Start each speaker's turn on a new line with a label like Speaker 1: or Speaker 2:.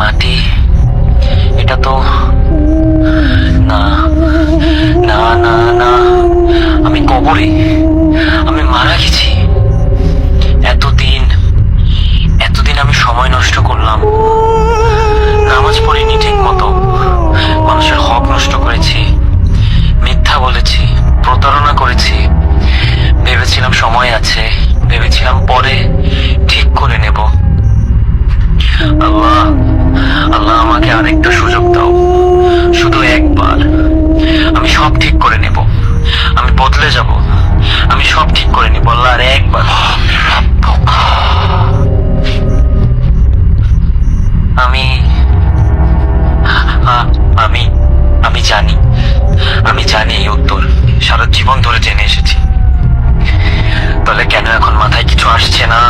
Speaker 1: মাটি, এটা তো না, না না না, আমি কবরে, আমি মারা গেছি। এতদিন এতদিন আমি সময় নষ্ট করলাম, নামাজ পড়িনি ঠিক মতো, মানুষের হক নষ্ট করেছি, মিথ্যা বলেছি, প্রতারণা করেছি। ভেবেছিলাম সময় আছে, ভেবেছিলাম পরে ঠিক করে নেব। আল্লাহ, আল্লাহ আমাকে আরেকটা সুযোগ দাও, শুধু একবার। আমি সব ঠিক করে নেব, আমি বদলে যাব, আমি সব ঠিক করে নেব আল্লাহ, আর একবার। আমি আমি আমি জানি, আমি জানি এই উত্তর, সারা জীবন ধরে জেনে এসেছি। তাহলে কেন এখন মাথায় কিছু আসছে না?